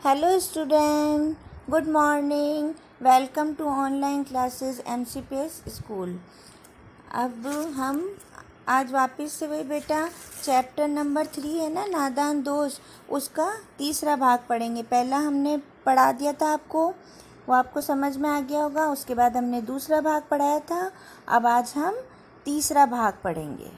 Hello student, good morning. Welcome to online classes MCPS school. अब हम आज वापस से वही बेटा चैप्टर नंबर 3 है ना, नादान दोस्त, उसका तीसरा भाग पढ़ेंगे। पहला हमने पढ़ा दिया था आपको, वो आपको समझ में आ गया होगा। उसके बाद हमने दूसरा भाग पढ़ाया था। अब आज हम तीसरा भाग पढ़ेंगे।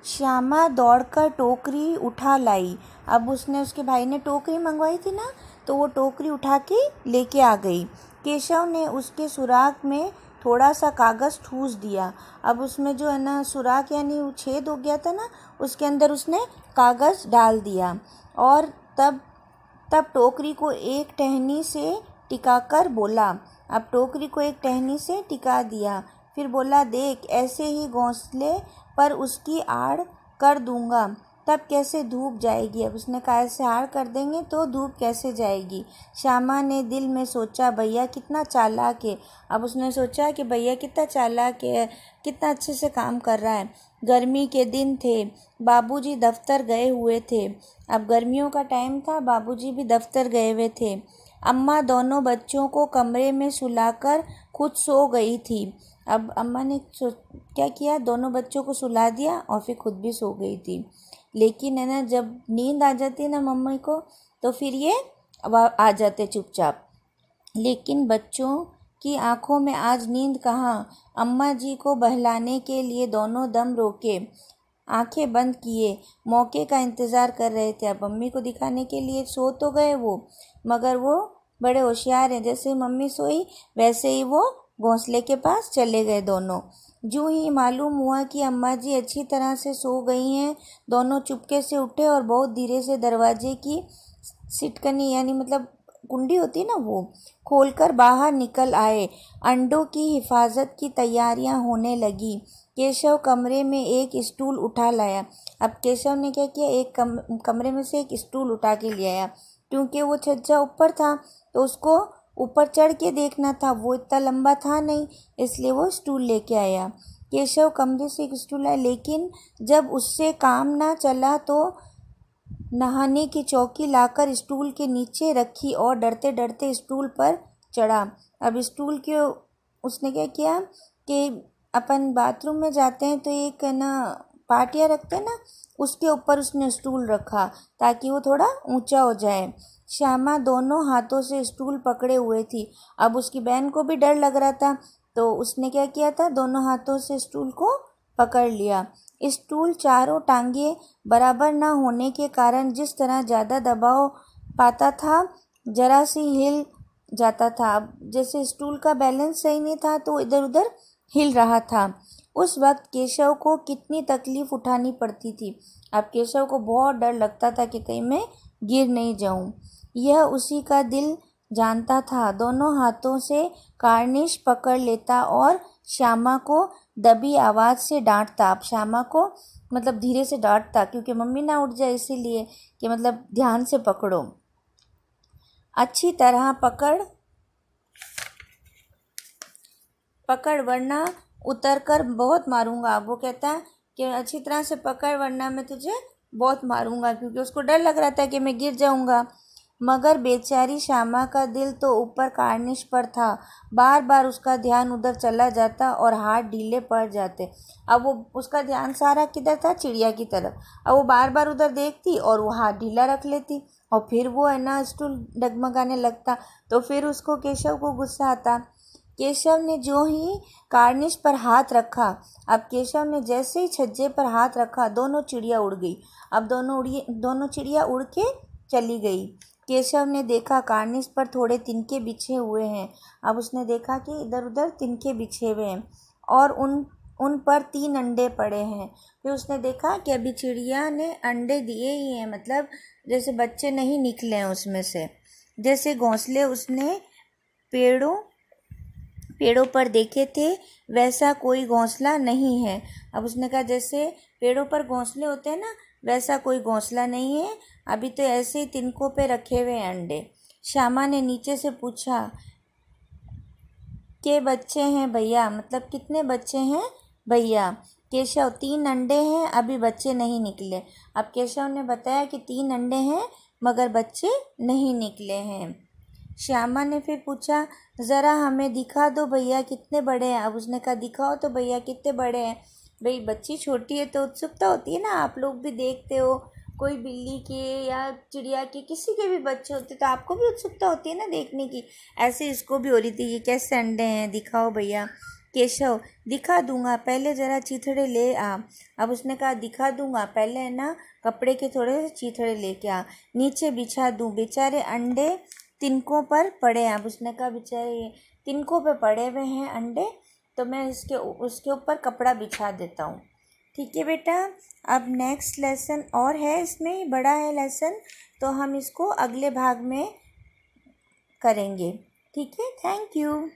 श्यामा दौड़कर टोकरी उठा लाई। अब उसके भाई ने टोकरी मंगवाई थी ना, तो वो टोकरी उठा के लेके आ गई। केशव ने उसके सुराख में थोड़ा सा कागज़ ठूस दिया। अब उसमें जो है ना सुराख यानी छेद हो गया था ना, उसके अंदर उसने कागज़ डाल दिया और तब टोकरी को एक टहनी से टिकाकर बोला। अब टोकरी को एक टहनी से टिका दिया, फिर बोला, देख ऐसे ही घोंसले पर उसकी आड़ कर दूंगा, तब कैसे धूप जाएगी। अब उसने कहा ऐसे आड़ कर देंगे तो धूप कैसे जाएगी। श्यामा ने दिल में सोचा, भैया कितना चालाक है। अब उसने सोचा कि भैया कितना चालाक है, कितना अच्छे से काम कर रहा है। गर्मी के दिन थे, बाबूजी दफ्तर गए हुए थे। अब गर्मियों का टाइम था, बाबूजी भी दफ्तर गए हुए थे। अम्मा दोनों बच्चों को कमरे में सुलाकर खुद सो गई थी। अब अम्मा ने क्या किया, दोनों बच्चों को सुला दिया और फिर खुद भी सो गई थी। लेकिन है ना, जब नींद आ जाती है ना मम्मी को, तो फिर ये आ जाते चुपचाप। लेकिन बच्चों की आंखों में आज नींद कहाँ। अम्मा जी को बहलाने के लिए दोनों दम रोके, आंखें बंद किए, मौके का इंतज़ार कर रहे थे। अब मम्मी को दिखाने के लिए सो तो गए वो, मगर वो बड़े होशियार हैं। जैसे ही मम्मी सोई वैसे ही वो घोंसले के पास चले गए दोनों। यूं ही मालूम हुआ कि अम्मा जी अच्छी तरह से सो गई हैं। दोनों चुपके से उठे और बहुत धीरे से दरवाजे की सिटकनी यानी मतलब कुंडी होती है ना, वो खोलकर बाहर निकल आए। अंडों की हिफाजत की तैयारियां होने लगी। केशव कमरे में एक स्टूल उठा लाया। अब केशव ने क्या किया, एक कमरे में से एक स्टूल उठा के ले आया। क्योंकि वो छज्जा ऊपर था तो उसको ऊपर चढ़ के देखना था, वो इतना लंबा था नहीं, इसलिए वो स्टूल लेके आया। केशव कमरे से एक स्टूल आया, लेकिन जब उससे काम ना चला तो नहाने की चौकी लाकर स्टूल के नीचे रखी और डरते डरते स्टूल पर चढ़ा। अब स्टूल के उसने क्या किया कि अपन बाथरूम में जाते हैं तो एक ना पाटिया रखते हैं ना, उसके ऊपर उसने स्टूल रखा ताकि वो थोड़ा ऊंचा हो जाए। श्यामा दोनों हाथों से स्टूल पकड़े हुए थी। अब उसकी बहन को भी डर लग रहा था, तो उसने क्या किया था, दोनों हाथों से स्टूल को पकड़ लिया। स्टूल चारों टांगे बराबर न होने के कारण जिस तरह ज़्यादा दबाव पाता था, जरा सी हिल जाता था। अब जैसे स्टूल का बैलेंस सही नहीं था तो इधर उधर हिल रहा था। उस वक्त केशव को कितनी तकलीफ उठानी पड़ती थी। अब केशव को बहुत डर लगता था कि कहीं मैं गिर नहीं जाऊं। यह उसी का दिल जानता था। दोनों हाथों से कार्निश पकड़ लेता और श्यामा को दबी आवाज़ से डांटता। अब श्यामा को मतलब धीरे से डांटता, क्योंकि मम्मी ना उठ जाए, इसीलिए कि मतलब ध्यान से पकड़ो, अच्छी तरह पकड़ वरना उतर कर बहुत मारूंगा। वो कहता है कि अच्छी तरह से पकड़ वरना मैं तुझे बहुत मारूंगा, क्योंकि उसको डर लग रहा था कि मैं गिर जाऊंगा। मगर बेचारी श्यामा का दिल तो ऊपर कार्निश पर था। बार बार उसका ध्यान उधर चला जाता और हाथ ढीले पड़ जाते। अब वो उसका ध्यान सारा किधर था, चिड़िया की तरफ। अब वो बार बार उधर देखती और वो हाथ ढीला रख लेती और फिर वो है ना स्टूल डगमगाने लगता। तो फिर उसको केशव को गुस्सा आता। केशव ने जो ही कार्निश पर हाथ रखा, अब केशव ने जैसे ही छज्जे पर हाथ रखा, दोनों चिड़िया उड़ गई। अब दोनों चिड़िया उड़ के चली गई। केशव ने देखा कार्निश पर थोड़े तिनके बिछे हुए हैं। अब उसने देखा कि इधर उधर तिनके बिछे हुए हैं और उन पर 3 अंडे पड़े हैं। फिर उसने देखा कि अभी चिड़िया ने अंडे दिए ही हैं, मतलब जैसे बच्चे नहीं निकले हैं उसमें से। जैसे घोंसले उसने पेड़ों पर देखे थे वैसा कोई घोंसला नहीं है। अब उसने कहा जैसे पेड़ों पर घोंसले होते हैं ना, वैसा कोई घोंसला नहीं है, अभी तो ऐसे ही तिनकों पे रखे हुए हैं अंडे। श्यामा ने नीचे से पूछा, के बच्चे हैं भैया, मतलब कितने बच्चे हैं भैया। केशव, 3 अंडे हैं, अभी बच्चे नहीं निकले। अब केशव ने बताया कि 3 अंडे हैं, मगर बच्चे नहीं निकले हैं। श्यामा ने फिर पूछा, ज़रा हमें दिखा दो भैया कितने बड़े हैं। अब उसने कहा, दिखाओ तो भैया कितने बड़े हैं। भाई बच्ची छोटी है तो उत्सुकता होती है ना, आप लोग भी देखते हो, कोई बिल्ली के या चिड़िया के किसी के भी बच्चे होते तो आपको भी उत्सुकता होती है ना देखने की। ऐसे इसको भी हो रही थी, ये कैसे अंडे हैं, दिखाओ भैया। केशव, दिखा दूंगा, पहले ज़रा चीथड़े ले आ। अब उसने कहा, दिखा दूंगा, पहले ना कपड़े के थोड़े से चीथड़े लेके आ, नीचे बिछा दूं। बेचारे अंडे तिनकों पर पड़े हैं। अब उसने कहा, बेचारे तिनकों पे पड़े हुए हैं अंडे, तो मैं उसके ऊपर कपड़ा बिछा देता हूँ। ठीक है बेटा, अब नेक्स्ट लेसन और है, इसमें बड़ा है लेसन, तो हम इसको अगले भाग में करेंगे। ठीक है, थैंक यू।